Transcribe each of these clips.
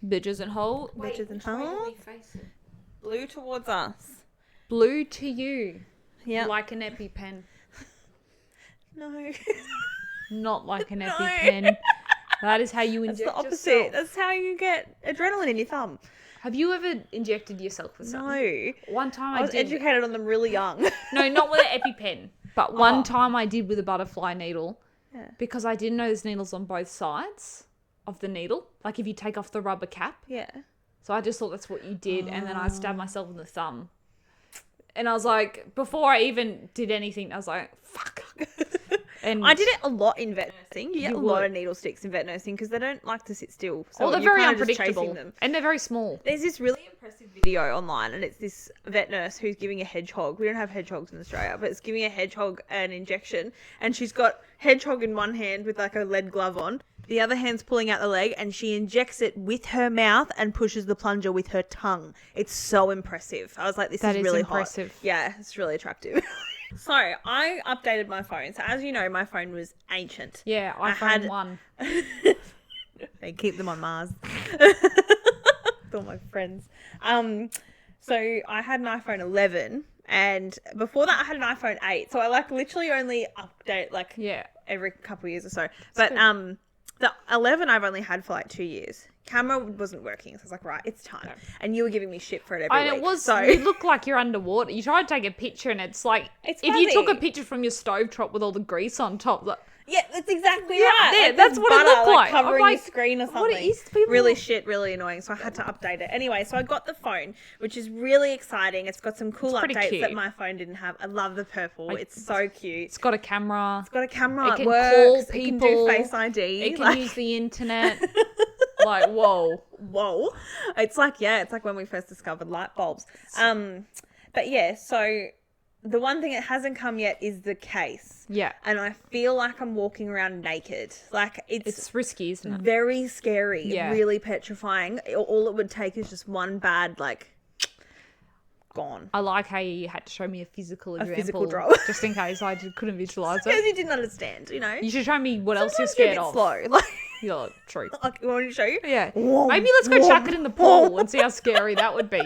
Bitches and hole. Bitches and holes. Blue towards us. Blue to you. Yeah. Like an EpiPen. No. Not like an EpiPen. That is how you That's inject the opposite. yourself. That's how you get adrenaline in your thumb. Have you ever injected yourself with something? No. One time I was did. educated on them really young. No, not with an EpiPen. But one time I did with a butterfly needle. Yeah. Because I didn't know there's needles on both sides of the needle. Like if you take off the rubber cap. Yeah. So I just thought that's what you did. And then I stabbed myself in the thumb. And I was like, before I even did anything, I was like, fuck. And I did it a lot in vet nursing. You get a lot would. of needle sticks in vet nursing because they don't like to sit still. So Oh, they're you're very kind of just unpredictable. chasing them. And they're very small. There's this really impressive video online, and it's this vet nurse who's giving a hedgehog. We don't have hedgehogs in Australia, but it's giving a hedgehog an injection, and she's got hedgehog in one hand with like a lead glove on. The other hand's pulling out the leg, and she injects it with her mouth and pushes the plunger with her tongue. It's so impressive. I was like, this is really impressive. hot. Yeah, it's really attractive. So I updated my phone. So as you know, my phone was ancient. Yeah, iPhone 1. They keep them on Mars. All my friends. So I had an iPhone 11, and before that I had an iPhone 8. So I like literally only update like every couple of years or so. But the 11 I've only had for like 2 years. Camera wasn't working, so I was like, right, it's time. No. And you were giving me shit for it every week. And it was, so you look like you're underwater. You try to take a picture and it's like, if you took a picture from your stovetop with all the grease on top, like, yeah, that's exactly right. There, like that's what it looked like. Covering like, your screen or something. What is people? Really shit, really annoying. So I had to update it. Anyway, so I got the phone, which is really exciting. It's got some cool updates cute. that my phone didn't have. I love the purple. It's so cute. It's got a camera. It's got a camera. It can works. call It can people. do Face ID. It can use the internet. Like, whoa. It's like when we first discovered light bulbs. But yeah, so the one thing that hasn't come yet is the case. Yeah. And I feel like I'm walking around naked. Like it's risky, isn't it? Very scary. Yeah. Really petrifying. All it would take is just one bad, like, gone. I like how you had to show me a physical example. Physical drop. Just in case I couldn't visualize it. Because you didn't understand, you know? You should show me what Sometimes else you're scared you're a bit of. slow. Like, You're like, true. like, you want me to show you? Yeah. Whoa, Maybe let's go chuck it in the pool and see how scary that would be.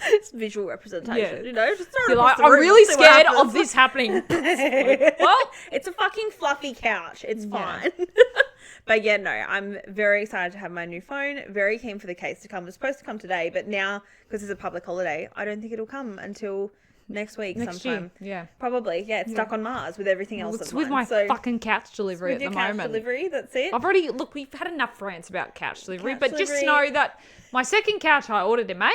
It's visual representation, you know? Just throw it You're across like, the I'm room, really let's see what scared happens. of this happening. Well, It's a fucking fluffy couch. It's fine. But yeah, no, I'm very excited to have my new phone. Very keen for the case to come. It was supposed to come today, but now, because it's a public holiday, I don't think it'll come until next week sometime. Year. Yeah. Probably. Yeah, it's stuck on Mars with everything else. It's with my fucking couch delivery at the moment. Delivery, that's it. We've had enough rants about couch delivery, Couch but just delivery. know that my second couch I ordered in May.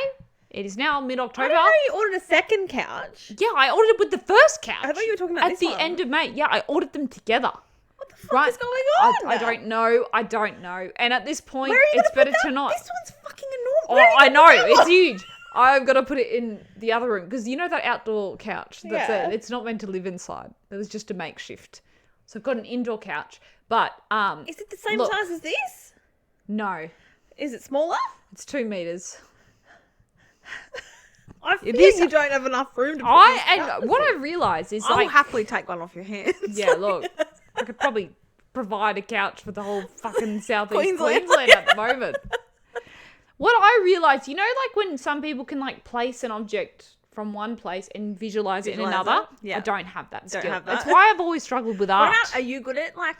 It is now I mid-October. don't know you ordered a second couch. Yeah, I ordered it with the first couch. I thought you were talking about at this the one. end of May. Yeah, I ordered them together. What the fuck is going on? I don't know. I don't know. And at this point, Where are you it's gonna better put to not. This one's fucking Oh, enormous. I know. It's huge. I've got to put it in the other room because you know that outdoor couch. That's Yeah. it. It's not meant to live inside. It was just a makeshift. So I've got an indoor couch, but Is it the same look, size as this? No, Is it smaller? it's 2 meters. I feel is- you don't have enough room to put this couch. And what I realised is I will like, happily take one off your hands. yeah, look, I could probably provide a couch for the whole fucking southeast Queensland. Queensland at the moment. What I realised, you know, like when some people can like place an object from one place and visualize it in Visualise another. it? Yeah. I don't have that skill. have that. That's why I've always struggled with art. What about, are you good at like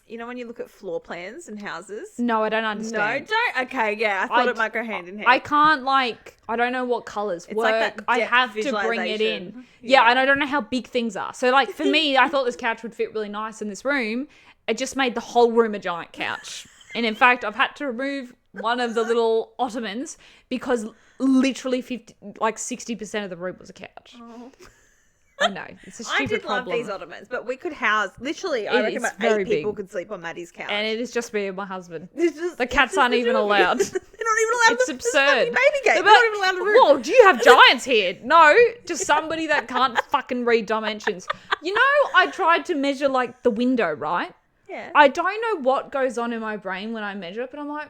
you know when you look at floor plans and houses? No, I don't No, understand. don't. Okay, yeah, I thought it might go hand in hand. I can't like, I don't know what colours work. like that I depth have to bring it in. visualisation. Yeah, and I don't know how big things are. So like for me, I thought this couch would fit really nice in this room. It just made the whole room a giant couch. And in fact, I've had to remove one of the little ottomans because literally 60% of the room was a couch. Oh. I know. It's a stupid I did problem. love these ottomans, but we could house literally. I It reckon is about very 8 people big. could sleep on Maddie's couch. And it is just me and my husband. It's just- The cats it's aren't just even the two of you. allowed. They're not even allowed. It's to, absurd. It's baby gate. They're But- not even allowed to room. Whoa, do you have giants here? No, just somebody that can't fucking read dimensions. You know, I tried to measure like the window, right? Yeah. I don't know what goes on in my brain when I measure it, but I'm like,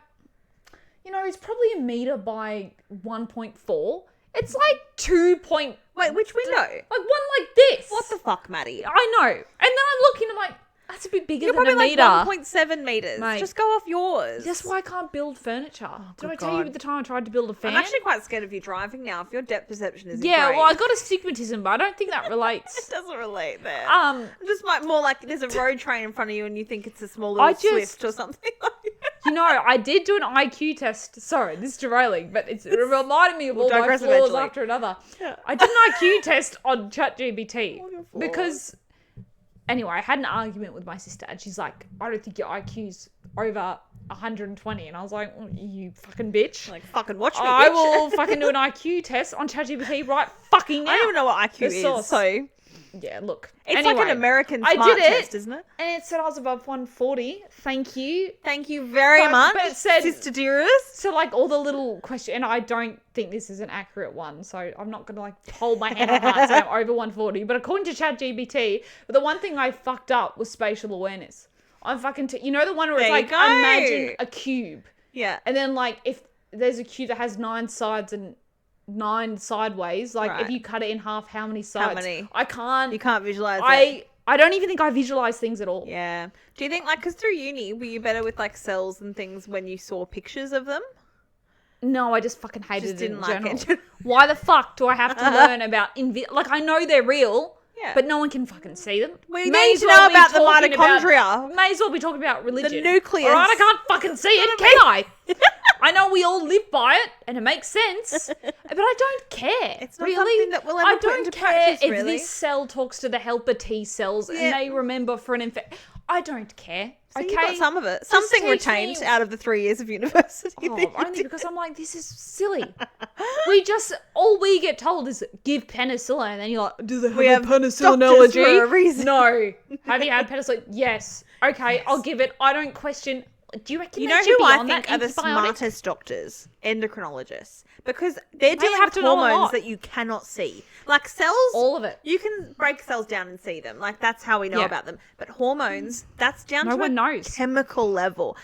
you know, it's probably a meter by 1.4. It's like 2 point, Wait, which window? like one like this. What the fuck, Maddie? I know. And then I'm looking, I'm like, That's a bit bigger You're than probably a like meter. 1.7 meters. Mate. Just go off yours. That's why I can't build furniture. Did I tell you God. at the time I tried to build a fan? I'm actually quite scared of you driving now. If your depth perception isn't yeah, great. well, I got astigmatism, but I don't think that It relates. doesn't relate there. Just More like there's a road train in front of you and you think it's a small little Swift or something. You know, I did do an IQ test. Sorry, this is derailing, but it reminded me of all my digress flaws eventually. after another. Yeah. I did an IQ test on ChatGPT All your flaws. because, anyway, I had an argument with my sister, and she's like, "I don't think your IQ's over 120," and I was like, "You fucking bitch! Like, fucking watch me, I bitch. will fucking do an IQ test on ChatGPT right fucking now." I don't even know what IQ The is, source. so... Yeah, look. It's anyway, like an American I smart did it, test, isn't it? and it said I was above 140. Thank you. Thank you very But- much, but it said- Sister Dearest. So, like, all the little questions, and I don't think this is an accurate one, so I'm not going to, like, hold my hand on heart and say I'm over 140. But according to ChatGPT, the one thing I fucked up was spatial awareness. I'm fucking... you know the one where it's There you like, go. imagine a cube. Yeah. And then, like, if there's a cube that has 9 sides and 9 sideways, like, if Right. you cut it in half, how many sides? many? I can't... You can't visualize it. I don't even think I visualize things at all. Yeah. Do you think, like, because through uni, were you better with, like, cells and things when you saw pictures of them? No, I just fucking hated Just it didn't in like general. it. Why the fuck do I have to learn about like, I know they're real, Yeah. but no one can fucking see them. We May need as to well know be about the talking mitochondria. May as well be talking about religion. nucleus. All right, I can't fucking see it, can I? I know we all live by it, and it makes sense, but I don't care. It's not really. something that we'll ever I put don't into care practice, if really. this cell talks to the helper T cells Yeah. and they remember for an infection. I don't care. So okay, you got some of it. Just Something teach retained me- out of the 3 years of university. Oh, that you only did. because I'm like, this is silly. All we get told is give penicillin, and then you're like, do they have We a have penicillin doctors allergy? for a reason. No. Have you had penicillin? Yes. Okay, I'll give it. I don't question. Do you reckon You they know should who be I on think that are the antibiotic? smartest doctors? Endocrinologists. Because they're dealing have with to know a hormones lot. that you cannot see. Like cells, All of it. you can break cells down and see them. Like, that's how we know Yeah. about them. But hormones, that's down No to one a knows. chemical level.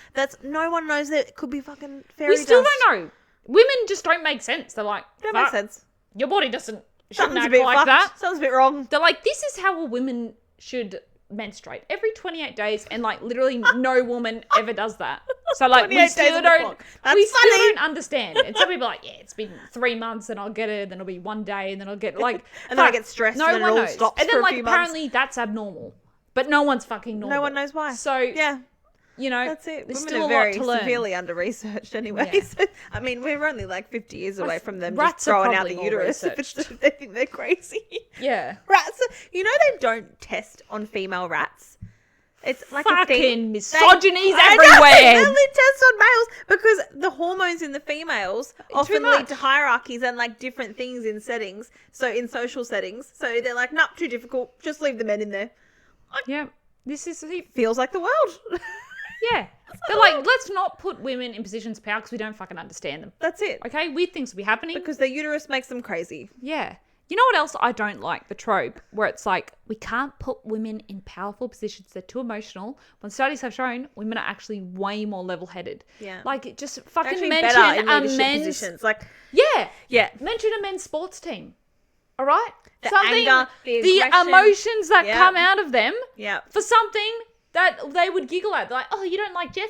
No one knows that it could be fucking fairy We still dust. don't know. Women just don't make sense. They're like, That makes "Fuck, sense. your body shouldn't Something's a act bit like fucked. that. Something's a bit wrong. They're like, this is how a woman should menstruate every 28 days, and like literally no woman ever does that. So like 28 we days still on the don't clock. That's we still funny. don't understand. And some people are like, yeah, it's been 3 months and I'll get it, then it'll be 1 day and then I'll get like And then I fuck, get stressed no and then it one all knows. stops And for then a like few months. apparently that's abnormal. But no one's fucking normal. No one knows why. So Yeah. you know, That's it. there's Women still are a very lot to learn. severely under-researched anyway. Yeah. So, I mean, we're only like 50 years away from them rats just are throwing out probably the more uterus if they think they're crazy. Yeah. Rats, you know they don't test on female rats. It's like a Fucking thing. misogyny's I know, everywhere. they only test on males because the hormones in the females often lead much. to hierarchies and like different things in settings. So in social settings, so they're like, nah, too difficult. Just leave the men in there. Yeah. This is Feels like the world. yeah. They're like, let's not put women in positions of power because we don't fucking understand them. That's it. Okay, weird things will be happening. Because their uterus makes them crazy. Yeah. You know what else I don't like? The trope where it's like, we can't put women in powerful positions. They're too emotional. When studies have shown women are actually way more level-headed. Yeah. Like, it just fucking Actually mention better in a leadership men's... positions. Like, Yeah. yeah. Mention a men's sports team. All right? The anger, the aggression. emotions that Yeah. come out of them Yeah. for something that they would giggle at. They're like, oh, you don't like Jeff?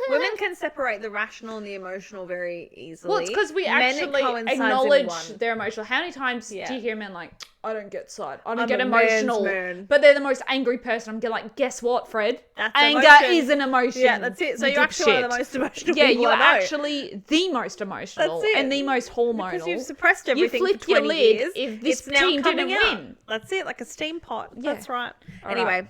Women can separate the rational and the emotional very easily. Well, it's because we Men, it actually coincides in acknowledge one. their emotional. How many times Yeah. do you hear men like, I don't get sad, I don't I'm get a man's emotional, man. but they're the most angry person. I'm getting like, guess what, Fred? That's Anger emotion. is an emotion. Yeah, that's it. So you you're actually one of the dipshit. most emotional Yeah, people you I are know. actually the most emotional That's it. and the most hormonal. Because you've suppressed everything flipped for 20 your lid years. if this it's now team coming didn't out. win. That's it, like a steam pot. Yeah. That's right. All Anyway. right.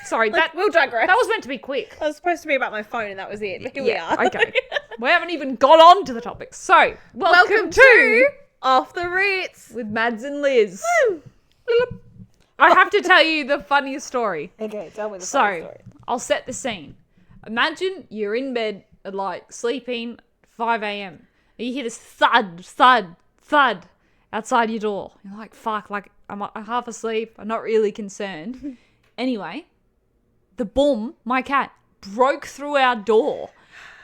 Sorry, We'll digress. that was meant to be quick. That was supposed to be about my phone and that was it. Here we Yeah, are. okay. We haven't even got on to the topics. So, welcome to Off the Ritz. with Mads and Liz. I have to tell you the funniest story. Okay, tell me the So, funny story. I'll set the scene. Imagine you're in bed at like sleeping 5 a.m. You hear this thud, thud, thud outside your door. You're like, fuck, like I'm half asleep. I'm not really concerned. Anyway, the Boom, my cat, broke through our door.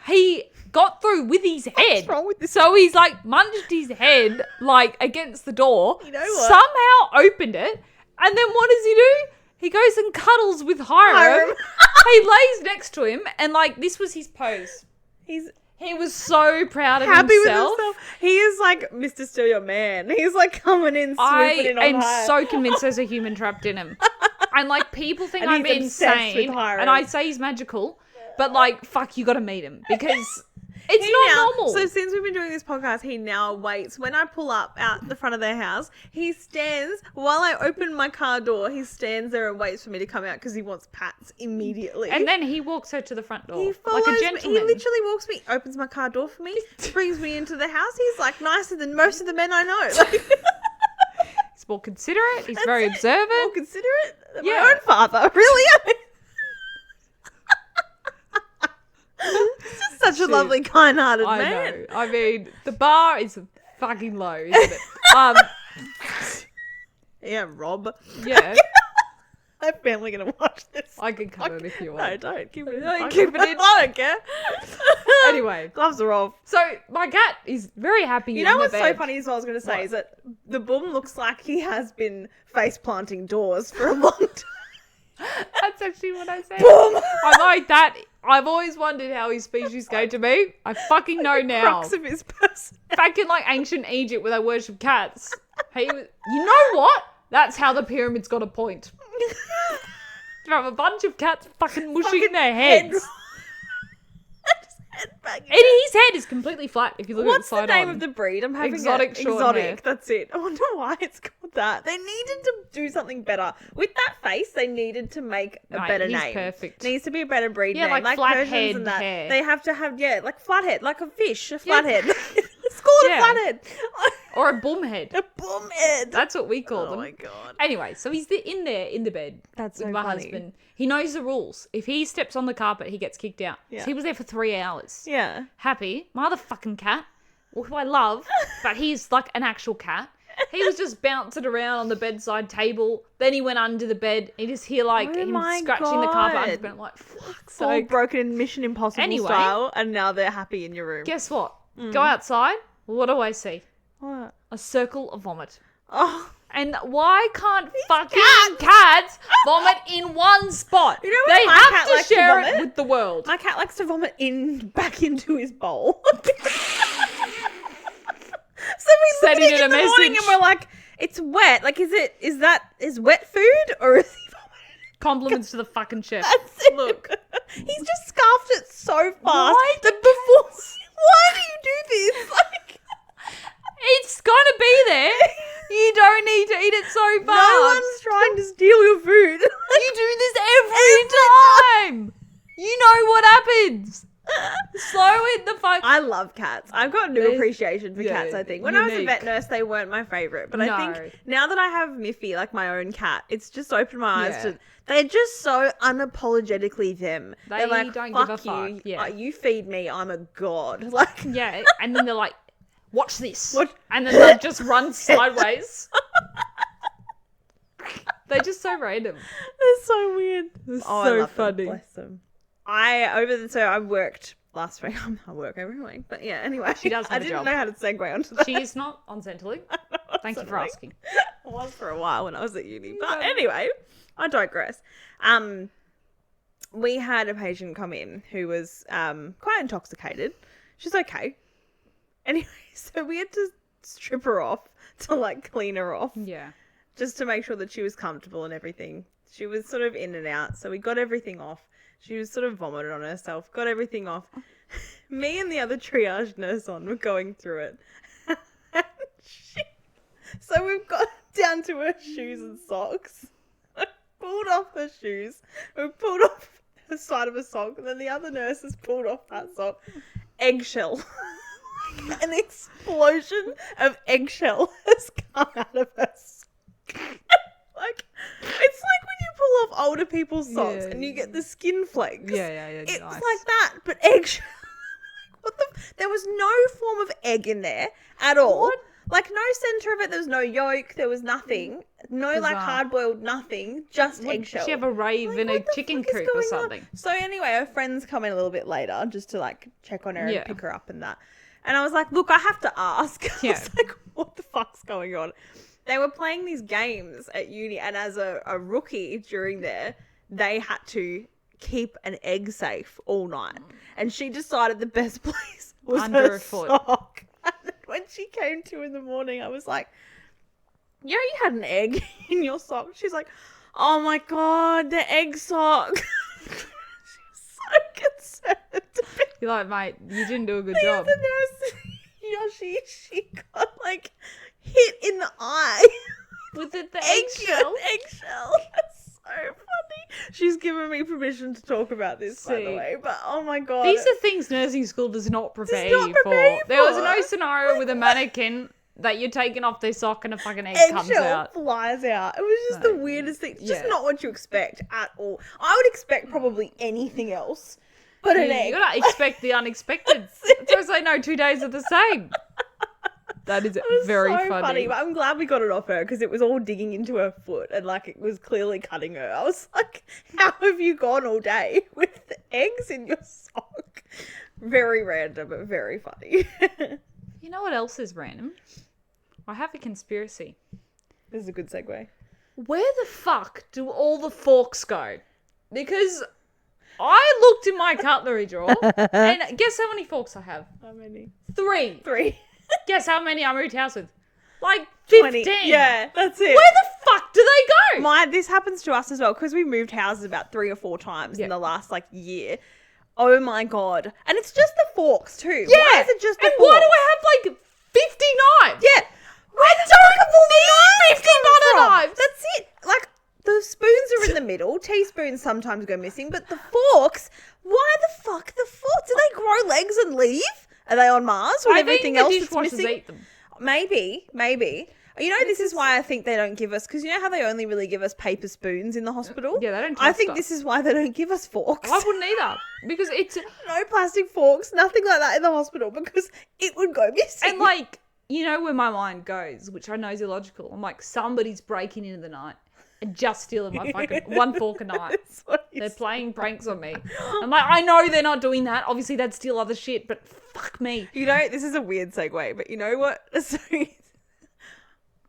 He got through with his head. What's wrong with this? So he's like munched his head like against the door. You know what? Somehow opened it. And then what does he do? He goes and cuddles with Hiram. He lays next to him, and like this was his pose. He was so proud of happy himself. with himself. He is like Mr. Still Your Man. He's like coming in, swooping in on I am Hiram. so convinced there's a human trapped in him. And like people think And I'm he's obsessed with insane, Hiram. and I say he's magical, but like fuck, you got to meet him because it's not normal. So since we've been doing this podcast, he now waits. When I pull up out the front of their house, he stands while I open my car door. He stands there and waits for me to come out because he wants pats immediately. And then he walks her to the front door he follows like a me. gentleman. He literally walks me, opens my car door for me, brings me into the house. He's like nicer than most of the men I know. Like, He's more considerate. He's very observant. more considerate than Yeah. my own father. Really? I mean, he's just such a Shit. lovely, kind-hearted I man. know. I mean, the bar is fucking low, isn't it? Yeah, Rob. Yeah. My family gonna watch this. I can cut it if you No, want. don't. Keep it in. No, keep it in. I don't care. Anyway, Gloves are off. so my cat is very happy. You know in what's the so bed. funny is what I was going to say What? is that the boom looks like he has been face planting doors for a long time. That's actually what I said. Boom! I'm like that. I've always wondered how his species came to be. I fucking know now. Crux of his person. Back in like ancient Egypt where they worship cats, he was, you know what? That's how the pyramids got a point. From a bunch of cats fucking mushing their heads. And his head is completely flat if you look What's at the it side name on. of the breed? I'm having Exotic short exotic. hair. That's it. I wonder why it's called that. They needed to do something better with that face. They needed to make a Mate, better he's name. perfect. Needs to be a better breed Yeah, name, like flat Persians head and that. hair. They have to have like flathead, like a fish, a Yeah. flathead. Let's call it Yeah. a flathead. Or a bum head. A boom head. That's what we call Oh them. my god. Anyway, so he's in there in the bed. That's with so my funny. husband. He knows the rules. If he steps on the carpet, he gets kicked out. Yeah. So he was there for 3 hours. Yeah. Happy. My other fucking cat, who I love, but he's like an actual cat. He was just bouncing around on the bedside table. Then he went under the bed. You just hear like Oh him my scratching the carpet under the God. bed. I'm like, fuck's All sake. broken in Mission Impossible Anyway. style, and now they're happy in your room. Guess what? Go outside. What do I see? What? A circle of vomit. Oh. And why can't fucking cats vomit in one spot? You know when they my have cat to likes to share it vomit? with the world. My cat likes to vomit back into his bowl. So we look Sending at it it a in the morning message. and we're like, it's wet. Like, is wet food or is he vomiting? Compliments to the fucking chef. That's it. Look. He's just scarfed it so fast Why that before. Why do you do this? Like, It's gonna be there. You don't need to eat it so fast. no one's trying to steal your food. You do this every time. You know what happens. Slow it the fuck. I love cats. I've got new There's- appreciation for yeah, cats, I think. When I was a unique. vet nurse, they weren't my favourite. But I No. think now that I have Miffy, like my own cat, it's just opened my eyes Yeah. to... They're just so unapologetically them. They're They like, don't give a fuck you. fuck, yeah. You feed me, I'm a god. Like, Yeah, and then they're like, watch this. What? And then they'll just run sideways. They're just so random. they're so weird. It's Oh, I so love them. funny. Bless them. I worked last week. I work every week. But yeah, anyway. She does have I a didn't job. know how to segue onto that. She is not on Centrelink. Thank you for Centrelink. asking. It was for a while when I was at uni. But anyway, I digress. We had a patient come in who was quite intoxicated. She's okay. Anyway, so we had to strip her off to like clean her off Yeah. just to make sure that she was comfortable and everything. She was sort of in and out, so we got everything off. She was sort of vomited on herself, got everything off. Me and the other triage nurse on were going through it. So we've got down to her shoes and socks. I pulled off her shoes. We pulled off the side of a sock, and then the other nurse has pulled off that sock. Eggshell. An explosion of eggshell has come out of her sock. Like, it's like when you pull off older people's socks Yeah. and you get the skin flakes. Yeah, It's nice. like that, but eggshell. What the? There was no form of egg in there at all. What? Like, no center of it. There was no yolk. There was nothing. No, like, Bizarre. hard-boiled nothing. Just What, eggshell. does she have a rave Like, in a what the chicken fuck is coop or going on? something? So anyway, her friends come in a little bit later just to, like, check on her Yeah. and pick her up and that. And I was like, look, I have to ask. I Yeah. was like, what the fuck's going on? they were playing these games at uni, and as a rookie during there, they had to keep an egg safe all night. And she decided the best place was Under her a foot. sock. And then when she came to in the morning, I was like, you had an egg in your sock. She's like, oh my God, the egg sock. She's so concerned. You're like, mate, you didn't do a good The job. other nurse, Yoshi, she got like hit in the eye With the eggshell. eggshell. That's so funny. She's given me permission to talk about this, by the See. way. But oh my God, These are things nursing school does not prepare not you prepare for. you There was for. no scenario with a mannequin that you're taking off their sock and a fucking egg comes eggshell out. flies out. It was just the No. weirdest thing. It's just Yeah. not what you expect at all. I would expect probably anything else, but an egg. You gotta expect the unexpected. So say no, 2 days are the same. That is It was very so funny. But I'm glad we got it off her because it was all digging into her foot and like it was clearly cutting her. I was like, how have you gone all day with the eggs in your sock? Very random, but very funny. You know what else is random? I have a conspiracy. This is a good segue. Where the fuck do all the forks go? Because I looked in my cutlery drawer and guess how many forks I have? How many? 3. 3. Guess how many I moved house with? Like 15. 20. Yeah, that's it. Where the fuck do they go? This happens to us as well because we moved houses about 3 or 4 times in Yeah. the last like year. Oh my God. And it's just the forks too. Yeah. Why is it just the and forks? why do I have like 50 knives? Yeah. Where the fuck have all the knives 50 come butter from? knives. That's it. Like the spoons are in the middle. Teaspoons sometimes go missing, but the forks, why the fuck the forks? Do they grow legs and leave? Are they on Mars with everything else that's dishwashers missing? eat them. Maybe. You know, this is why I think they don't give us, because you know how they only really give us paper spoons in the hospital? Yeah, they don't I trust think us. this is why they don't give us forks. I wouldn't either. Because it's... No plastic forks, nothing like that in the hospital, because it would go missing. And like, you know where my mind goes, which I know is illogical. I'm like, somebody's breaking into the night and just stealing my fucking one fork a night. That's what you They're said. playing pranks on me. I'm like, I know they're not doing that. Obviously, they'd steal other shit, but fuck me. You know, this is a weird segue, but you know what? So,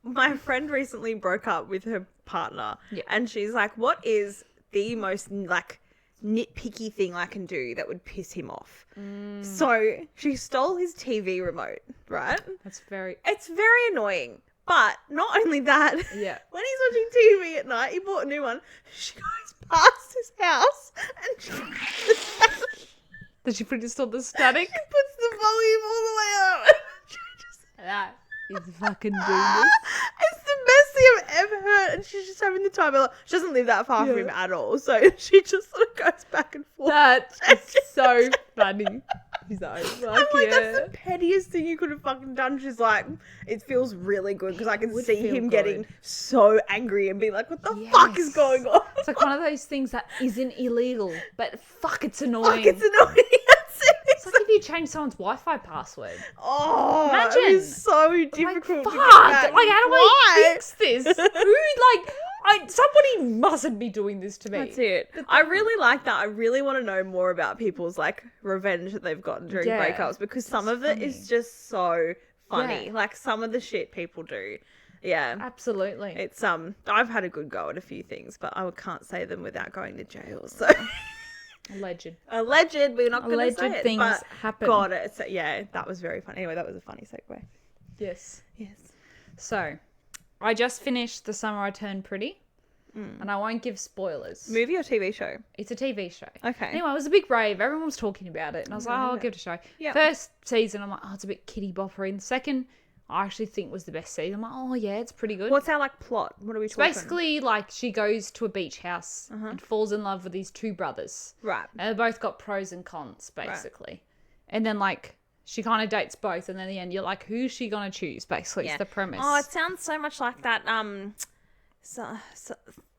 my friend recently broke up with her partner, Yeah. and she's like, what is the most, like, nitpicky thing I can do that would piss him off? So, she stole his TV remote, right? That's very... It's very annoying. But not only that, Yeah. when he's watching TV at night, he bought a new one. She goes past his house and she Did she put this on the static? puts the volume all the way up. She just, That is fucking genius. it's the best thing I've ever heard. And she's just having the time. She doesn't live that far from him at all. So she just sort of goes back and forth. That is so funny. He's like, fuck I'm like, yeah. that's the pettiest thing you could have fucking done. She's like, it feels really good because I can would see feel him good. getting so angry and being like, what the fuck is Yes. going on? It's like one of those things that isn't illegal, but fuck, it's annoying. Fuck, it's annoying. That's it. It's like if you change someone's Wi-Fi password. Oh, Imagine. it was so Like, difficult fuck. to get back. Like, how do Why? I fix this? Who, like, somebody mustn't be doing this to me. That's it. I really like that. I really want to know more about people's like revenge that they've gotten during Yeah. breakups because some of it is funny. just so funny. Yeah. Like some of the shit people do. Yeah. Absolutely. It's I've had a good go at a few things, but I can't say them without going to jail. So Alleged. alleged, we're not going to Alleged say it. things but happen. God, yeah, that was very funny. Anyway, that was a funny segue. Yes. Yes. So, I just finished The Summer I Turned Pretty. And I won't give spoilers. Movie or TV show? It's a TV show. Okay. Anyway, it was a big rave. Everyone was talking about it. And I was like, oh, I'll give it a show. Yep. First season, I'm like, oh, it's a bit kiddie boppery. And the second, I actually think was the best season. I'm like, oh, yeah, it's pretty good. What's our like plot? What are we talking? Basically, like, she goes to a beach house and falls in love with these two brothers. Right. And they both got pros and cons, basically. And then, like, she kind of dates both. And then in the end, you're like, who's she going to choose, basically? Yeah. It's the premise. Oh, it sounds so much like that.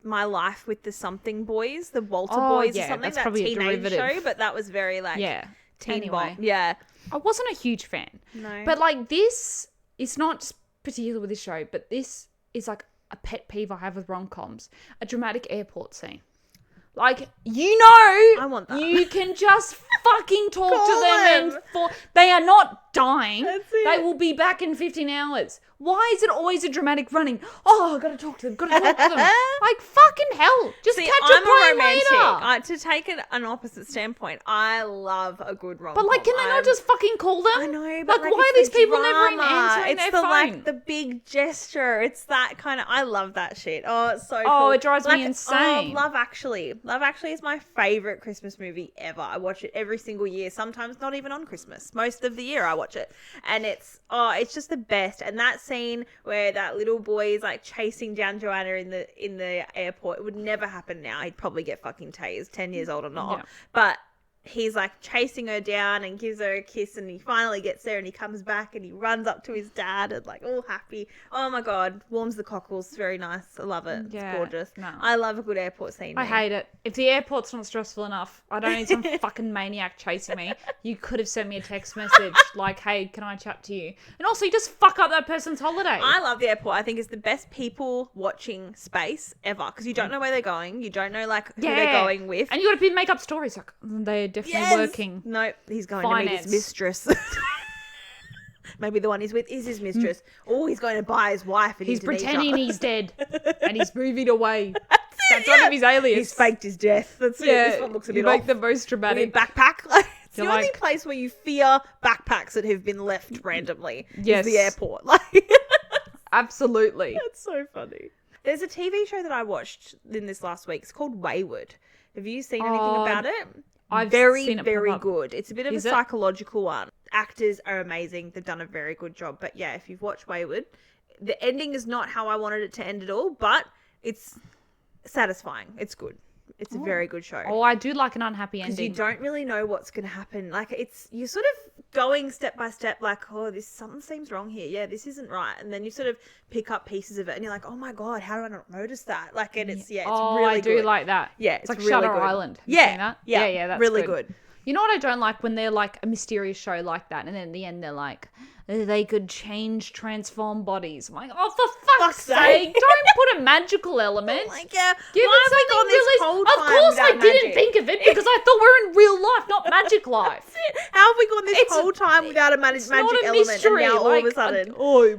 My Life with the Something Boys, the Walter Oh, Boys, yeah, or something. that's That probably a teenage derivative. show, but that was very like yeah. teen Anyway. bop. Yeah. I wasn't a huge fan. No. But, like, this, it's not just particular with this show, but this is, like, a pet peeve I have with rom-coms. A dramatic airport scene. Like, you know, I want that. you can just fucking talk Call to them them. and they are not dying. That's it. They will be back in 15 hours. Why is it always a dramatic running? Oh, gotta talk to them. Like, fucking hell. Just See, catch I'm a plane a romantic. later. To take an opposite standpoint, I love a good rom-com. But, like, can they not just fucking call them? I know, but like, why are it's these the people never drama. answering It's their the phone? like the big gesture. It's that kind of. I love that shit. Oh, it's so. Oh, cool. it drives me Like, insane. Oh, Love Actually. Love Actually is my favorite Christmas movie ever. I watch it every single year. Sometimes not even on Christmas. Most of the year I watch it, and it's just the best. And that scene where that little boy is like chasing down Joanna in the airport, it would never happen now. He'd probably get fucking tased, 10 years old or not. Yeah. But he's like chasing her down and gives her a kiss, and he finally gets there and he comes back and he runs up to his dad and like all happy. Oh my God, warms the cockles. Very nice. I love it. Yeah, it's gorgeous. no. I love a good airport scene. I hate it. If the airport's not stressful enough, I don't need some fucking maniac chasing me. You could have sent me a text message like, hey, can I chat to you? And also, you just fuck up that person's holiday. I love the airport. I think it's the best people watching space ever because you don't know where they're going. You don't know like who they're going with. And you got to make up stories like they're definitely working. Nope, he's going to meet his mistress. Maybe the one he's with is his mistress. Or he's going to buy his wife in He's Indonesia. pretending he's dead and he's moving away. That's one of his alias. He's faked his death. That's it. This one looks a bit you make off. the most dramatic. Weird backpack. Like, it's You're the only like- place where you fear backpacks that have been left randomly. Yes. Is the airport. Like, Absolutely. that's so funny. There's a TV show that I watched in this last week. It's called Wayward. Have you seen anything about it? I've very, seen it very pop up. good. It's a bit of Is a it? psychological one. Actors are amazing. They've done a very good job. But yeah, if you've watched Wayward, the ending is not how I wanted it to end at all, but it's satisfying. It's good. It's a very good show. Oh, I do like an unhappy Because you ending. don't really know what's going to happen. Like, you're sort of going step by step, like, oh, something seems wrong here. Yeah, this isn't right. And then you sort of pick up pieces of it and you're like, oh my God, how did I not notice that? Like, and it's really I do good. like that. Yeah, it's like really Shutter good. Island. Have you Yeah, seen that? yeah, yeah, that's really good. You know what I don't like when they're like a mysterious show like that, and then at the end they're like, they could transform bodies. I'm like, oh, for fuck's sake, don't put a magical element. Like, yeah, Give why it have we something gone this really. whole Of time course, I without didn't magic? think of it because I thought we're in real life, not magic life. How have we gone this It's- whole time without a magic It's not a element, mystery. and now all like, of a sudden,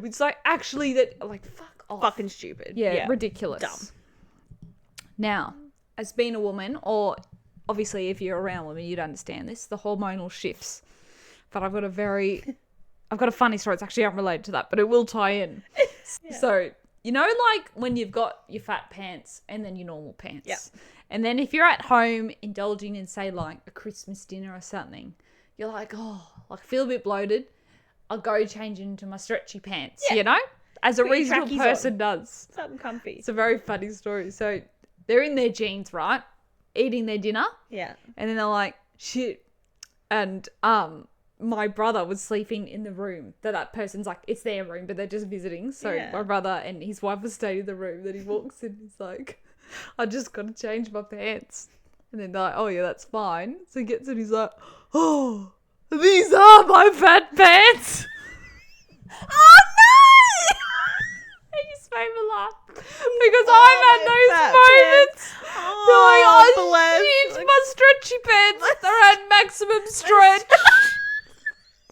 it's like actually that. Like, fuck off. fucking stupid. Yeah, ridiculous. Dumb. Now, as being a woman, or obviously if you're around women, you'd understand this, the hormonal shifts. But I've got a funny story. It's actually unrelated to that, but it will tie in. So, you know, like when you've got your fat pants and then your normal pants. Yep. And then if you're at home indulging in, say, like a Christmas dinner or something, you're like, oh, like I feel a bit bloated. I'll go change into my stretchy pants, you know? As a Put your reasonable trackies person on. does. Something comfy. It's a very funny story. So they're in their jeans, right? Eating their dinner. Yeah. And then they're like, shit. And my brother was sleeping in the room that person's like, it's their room, but they're just visiting. So Yeah. my brother and his wife were staying in the room. Then he walks in, he's like, I just got to change my pants. And then they're like, oh yeah, that's fine. So he gets in, he's like, oh, these are my fat pants. Oh no! It just made me laugh because I've had those fat moments. Oh, They're like, bless. shit, my stretchy pants. They're at maximum stretch.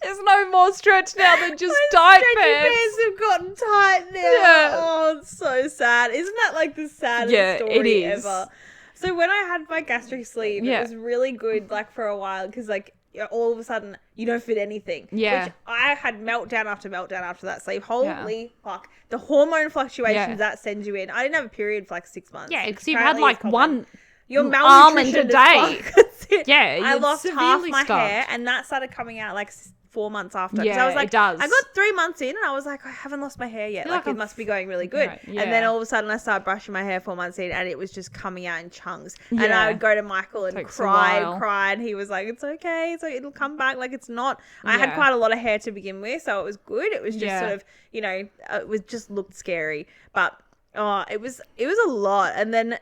There's no more stretch now than just tight Stretchy pants. pants have gotten tight now. Yeah. Oh, it's so sad. Isn't that like the saddest Yeah, story it is. ever? So when I had my gastric sleeve, Yeah. it was really good, like for a while, because like all of a sudden you don't fit anything. Yeah. Which I had meltdown after meltdown after that sleeve. Holy fuck. The hormone fluctuations Yeah. that sends you in. I didn't have a period for like 6 months. Yeah, which because you've had apparently like is common. one Your almond malnutrition a day. as fuck. That's it. Yeah, I you're lost half severely my starved. hair, and that started coming out like 4 months after. 'Cause Yeah, I was like, it does. I got 3 months in, and I was like, I haven't lost my hair yet. You're Like, like, it must be going really good. Right, And then yeah. all of a sudden, I started brushing my hair 4 months in, and it was just coming out in chunks. And Yeah. I would go to Michael and Takes a cry while. and cry, and he was like, it's okay, so it'll come back. Like, it's not. I had Yeah. quite a lot of hair to begin with, so it was good. It was just Yeah. sort of, you know, it was just looked scary, but it was a lot. And then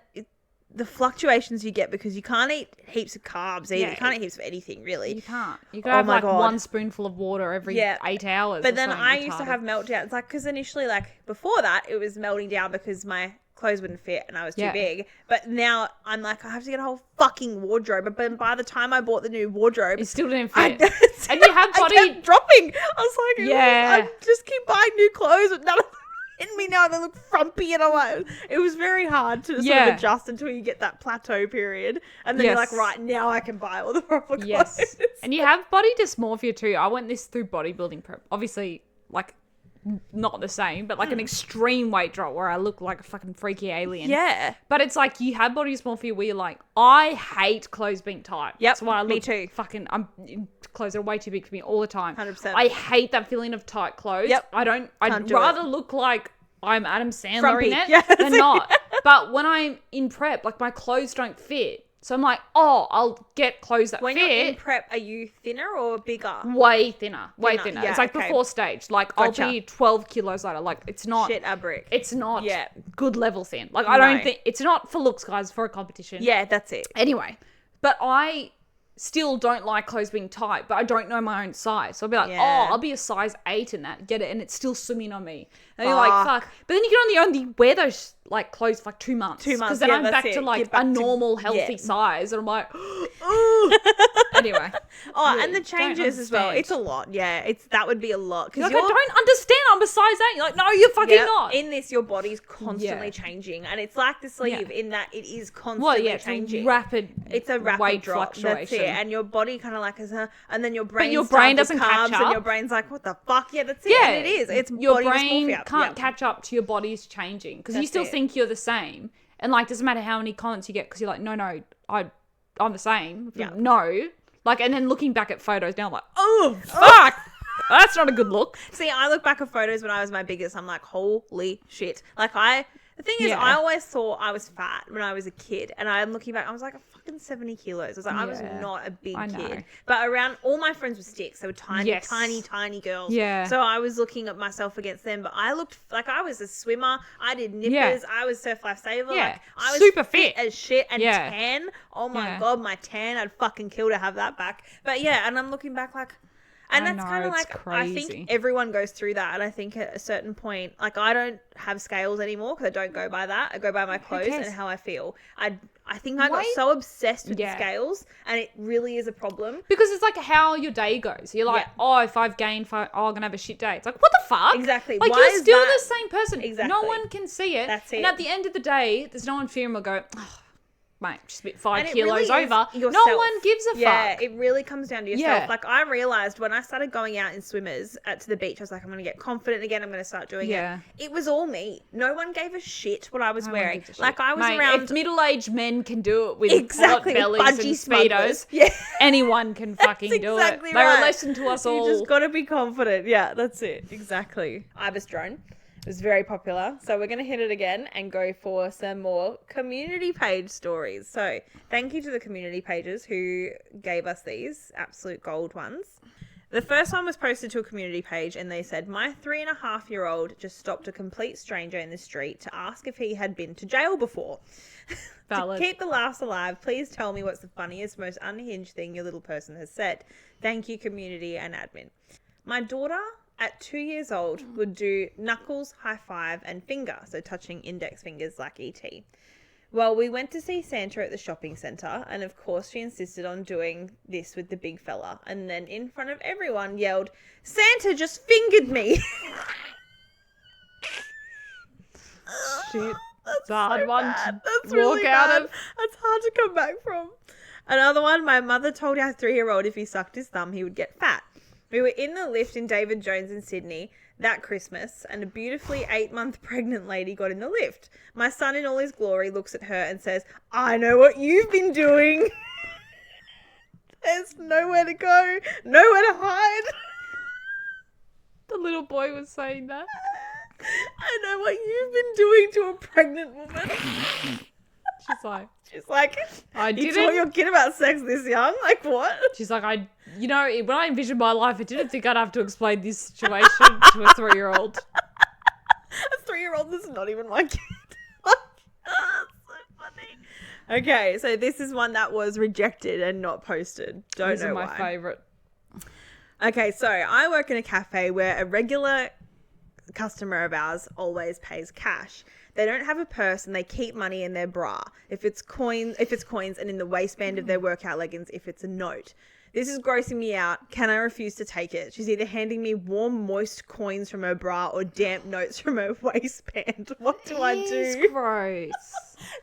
the fluctuations you get because you can't eat heaps of carbs either. Yeah. You can't eat heaps of anything really. You can't. You gotta have my like God. one spoonful of water every 8 hours. But or then something I used to retarded. have meltdowns, like, because initially, like, before that, it was melting down because my clothes wouldn't fit and I was too Yeah. big. But now I'm like, I have to get a whole fucking wardrobe. But by the time I bought the new wardrobe, It still didn't I, fit. And you have body. I kept dropping. I was like, Yeah. I just keep buying new clothes, but none of them in me now. They look frumpy, and I'm like, it was very hard to sort of adjust until you get that plateau period, and then you're like, right, now I can buy all the proper clothes. Yes. And you have body dysmorphia too. I went this through bodybuilding prep. Obviously, like, not the same, but like an extreme weight drop where I look like a fucking freaky alien. Yeah. But it's like you have body dysmorphia where you're like, I hate clothes being tight. Yep, That's why I look me too. Clothes are way too big for me all the time. 100%. I hate that feeling of tight clothes. Yep. I'd do rather look like I'm Adam Sandler Frumpy. in it Yeah. than not. But when I'm in prep, like my clothes don't fit. So I'm like, oh, I'll get clothes that When fit. you're in prep, are you thinner or bigger? Way thinner. Yeah, it's like okay. before stage. Like Gotcha. I'll be 12 kilos lighter. Like it's not. Shit, a brick. It's not Yeah. good level thin. Like I don't No. think it's not for looks, guys. For a competition. Yeah, that's it. Anyway, but I still don't like clothes being tight, but I don't know my own size. So I'll be like, Yeah. oh, I'll be a size 8 in that, get it, and it's still swimming on me. And you're like, fuck. But then you can only wear those like clothes for like 2 months. 2 months, Because then yeah, I'm that's back it. to like Get back a to- normal, healthy yeah. size. And I'm like, ooh. Anyway. Oh, Yeah, and the don't changes as well. understand. It's a lot. Yeah, that would be a lot. You're like, I don't understand. I'm a size 8. You're like, no, you're fucking not. In this, your body's constantly Yeah. changing, and it's like the sleeve in that it is constantly Well, yeah, changing. it's a rapid weight drop. drop. That's it. Fluctuation. And your body kind of like is, and then your brain, your brain starts with doesn't catch carbs, and up. your brain's like, what the fuck? Yeah, that's it. Yeah, And it is. It's your body brain dysmorphia. can't Yep. catch up to your body's changing because you That's still it. think you're the same, and like doesn't matter how many comments you get because you're like, no, I'm the same. Yeah. No, like, and then looking back at photos now, I'm like, oh fuck, that's not a good look. See, I look back at photos when I was my biggest. I'm like, holy shit. The thing is, Yeah. I always thought I was fat when I was a kid. And I'm looking back, I was like a fucking 70 kilos. I was like, I was Yeah. not a big I know. kid. But around all my friends were sticks. They were tiny, Yes. tiny girls. Yeah. So I was looking at myself against them. But I looked like I was a swimmer. I did nippers. Yeah. I was surf lifesaver. Yeah. Like, I was Super fit. as shit. And Yeah. tan. Oh my Yeah. God, my tan. I'd fucking kill to have that back. But yeah, and I'm looking back like... And I that's know, kind of it's like, crazy. I think everyone goes through that. And I think at a certain point, like I don't have scales anymore because I don't go by that. I go by my clothes cares? and how I feel. I think I got Wait. so obsessed with Yeah. the scales and it really is a problem. Because it's like how your day goes. You're like, Yeah. oh, if I've gained, I'm gonna have a shit day. It's like, what the fuck? Exactly. Like Why you're is still that- the same person. Exactly. No one can see it. That's And it. at the end of the day, there's no one fearing will go, oh, mate, just a bit 5 And it kilos really is over. No yourself. one gives a Yeah, fuck. it really comes down to yourself. Yeah. Like I realized when I started going out in swimmers to the beach, I was like, I'm going to get confident again. I'm going to start doing Yeah. it. It was all me. No one gave a shit what I was No one wearing. gives a shit. Like I was Mate, around... if middle-aged men can do it with Exactly, pot bellies and budgie smugglers. speedos, Yeah. anyone can fucking That's do exactly it. They right. will listen to us all. You just got to be confident. Yeah, that's it. Exactly. Ibis drone. It was very popular. So we're going to hit it again and go for some more community page stories. So thank you to the community pages who gave us these absolute gold ones. The first one was posted to a community page and they said, my 3.5-year-old just stopped a complete stranger in the street to ask if he had been to jail before. Valid. To keep the laughs alive, please tell me what's the funniest, most unhinged thing your little person has said. Thank you, community and admin. My daughter, at 2 years old, would do knuckles, high five, and finger, so touching index fingers like E.T. Well, we went to see Santa at the shopping centre, and of course she insisted on doing this with the big fella, and then in front of everyone yelled, Santa just fingered me! Shit. That's It's a hard so one bad. to That's really walk out bad. of. That's hard to come back from. Another one, my mother told our 3-year-old if he sucked his thumb, he would get fat. We were in the lift in David Jones in Sydney that Christmas, and a beautifully 8-month pregnant lady got in the lift. My son in all his glory looks at her and says, I know what you've been doing. There's nowhere to go, nowhere to hide. The little boy was saying that. I know what you've been doing to a pregnant woman. She's like, She's like, I you didn't. taught your kid about sex this young? Like what? She's like, when I envisioned my life, I didn't think I'd have to explain this situation to a 3-year-old. A 3-year-old, this is not even my kid. That's so funny. Okay, so this is one that was rejected and not posted. Don't These know are my why. favourite. Okay, so I work in a cafe where a regular customer of ours always pays cash. They don't have a purse and they keep money in their bra. If it's coins, and in the waistband of their workout leggings, if it's a note. This is grossing me out. Can I refuse to take it? She's either handing me warm, moist coins from her bra or damp notes from her waistband. What do I do? It's gross.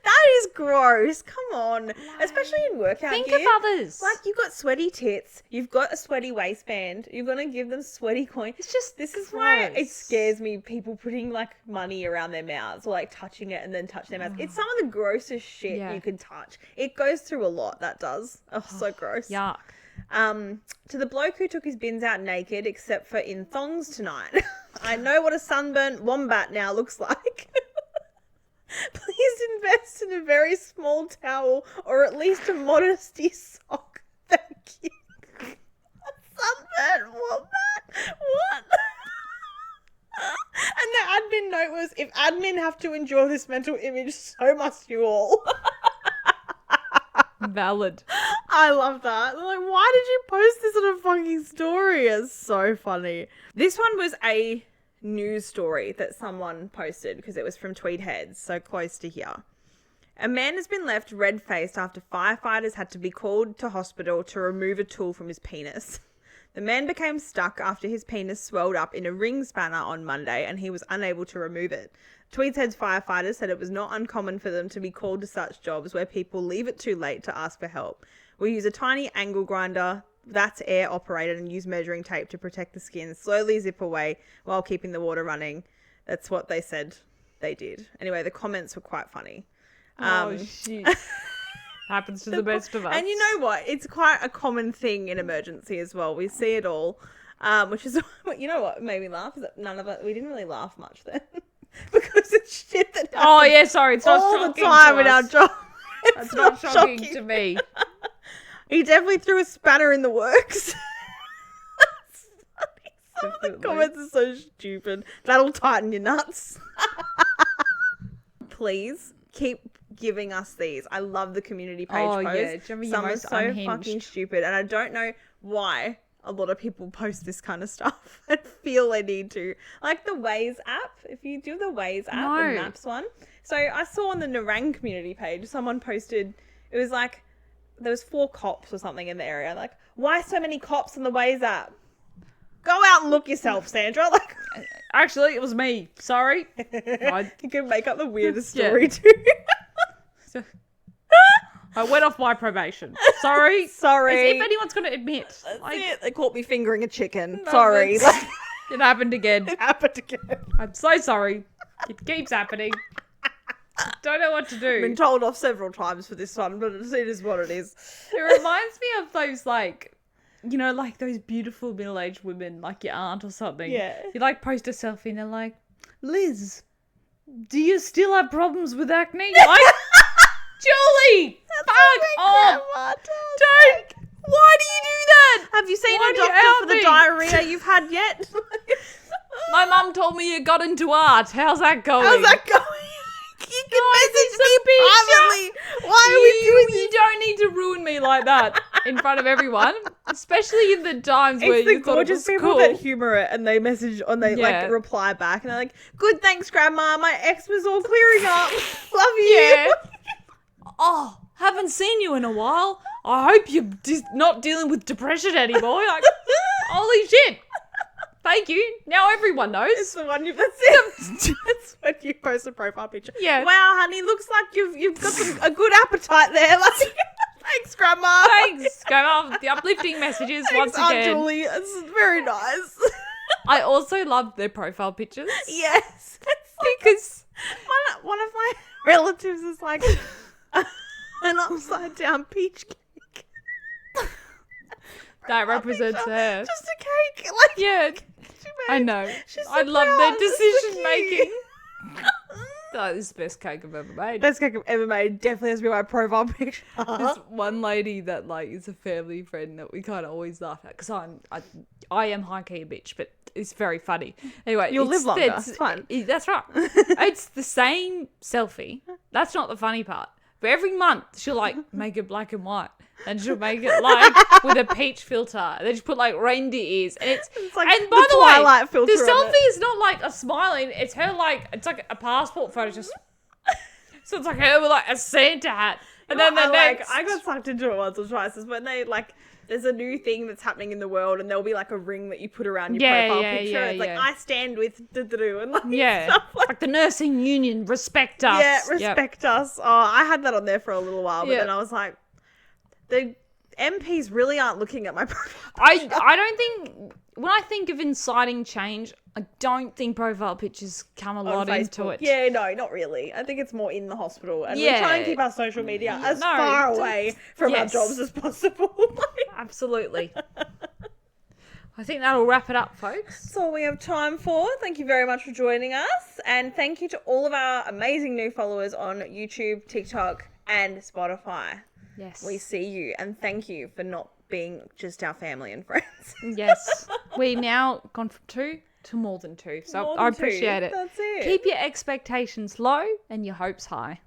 That is gross. Come on. Especially in workout Think gear. of others. Like, you've got sweaty tits. You've got a sweaty waistband. You're going to give them sweaty coins. It's just This is gross. why it scares me, people putting, like, money around their mouths or, like, touching it and then touch their mouth. It's some of the grossest shit you can touch. It goes through a lot, that does. Oh, so gross. Yuck. To the bloke who took his bins out naked, except for in thongs tonight. I know what a sunburnt wombat now looks like. Please invest in a very small towel or at least a modesty sock. Thank you. A sunburnt wombat? What? And the admin note was, if admin have to endure this mental image, so must you all. Valid. I love that. I'm like, why did you post this on a fucking story? It's so funny. This one was a news story that someone posted because it was from Tweed Heads, so close to here. A man has been left red-faced after firefighters had to be called to hospital to remove a tool from his penis. The man became stuck after his penis swelled up in a ring spanner on Monday and he was unable to remove it. Tweeds Heads firefighters said it was not uncommon for them to be called to such jobs where people leave it too late to ask for help. We use a tiny angle grinder that's air operated and use measuring tape to protect the skin, slowly zip away while keeping the water running. That's what they said they did. Anyway, the comments were quite funny. Oh, shit. Happens to the best of us. And you know what? It's quite a common thing in emergency as well. We see it all, which is, you know what made me laugh? Is that we didn't really laugh much then. Because it's shit that happens Oh, yeah, sorry. It's not all shocking the time to in our us. job. It's not shocking to me. He definitely threw a spanner in the works. Some of the Definitely. comments are so stupid. That'll tighten your nuts. Please keep giving us these. I love the community page Oh, posts. yeah. Do you remember your Some are most so unhinged? fucking stupid, and I don't know why a lot of people post this kind of stuff and feel they need to. Like the Waze app. If you do the Waze app, No. the Maps one. So I saw on the Narang community page, someone posted, it was like, there was 4 cops or something in the area. Like, why so many cops on the Waze app? Go out and look yourself, Sandra. Like, Actually, it was me. Sorry. you can make up the weirdest Yeah. story too. I went off my probation. Sorry. Sorry. As if anyone's going to admit. That's Like, it. They caught me fingering a chicken. No, Sorry. that's- It happened again. It happened again. I'm so sorry. It keeps happening. Don't know what to do. Been told off several times for this one, but it is what it is. It reminds me of those, like, you know, like those beautiful middle-aged women, like your aunt or something. Yeah. You, like, post a selfie and they're like, Liz, do you still have problems with acne? Like, Julie! Fuck off! Don't! Why do you do that? Have you seen Why a do you doctor out for the me? diarrhea you've had yet? My mum told me you got into art. How's that going? How's that going? You can message me privately. Why are we doing You this? don't need to ruin me like that in front of everyone, especially in the times where It's the you thought it gorgeous was people cool. that humour it and they message and they Yeah. like reply back and they're like, "Good, thanks, Grandma. My eczema's all clearing up. Love you." Yeah. Oh, haven't seen you in a while. I hope you're not dealing with depression anymore. Like, holy shit. Thank you. Now everyone knows. It's the one that's it. That's when you post a profile picture. Yeah. Wow, honey, looks like you've got a good appetite there. Like, thanks, Grandma. Thanks. Go off the uplifting messages Thanks, once Aunt again. Julie. It's very nice. I also love their profile pictures. Yes. It's like Because one of my relatives is like an upside down peach cake. that represents her. Just a cake. Like, Yeah. I know. She's so I love their proud. It's so decision making. That is the best cake I've ever made. Best cake I've ever made. Definitely has to be my profile picture. There's one lady that like is a family friend that we kind of always laugh at because I am high key a bitch, but it's very funny. Anyway, You'll live longer. It's fine. That's right. It's the same selfie. That's not the funny part. But every month she'll like make it black and white. and she'll make it like with a peach filter. And then she put like reindeer ears, and it's like and the by the way, Twilight filter the on selfie it. is not like a smiling. It's her like it's like a passport photo, just so it's like her with like a Santa hat, and then the next. I got sucked into it once or twice. Is when they like. There's a new thing that's happening in the world, and there'll be like a ring that you put around your profile picture. It's like I stand with and like stuff like the nursing union, respect us. Yeah, respect us. Oh, I had that on there for a little while, but then I was like, the MPs really aren't looking at my profile. I don't think when I think of inciting change, I don't think profile pictures come a lot into it. Yeah, no, not really. I think it's more in the hospital, and we try and keep our social media as far away from our jobs as possible. Absolutely. I think that'll wrap it up, folks. That's all we have time for. Thank you very much for joining us, and thank you to all of our amazing new followers on YouTube, TikTok, and Spotify. Yes. We see you, and thank you for not being just our family and friends. Yes. We've now gone from 2 to more than 2. So I appreciate it. That's it. Keep your expectations low and your hopes high.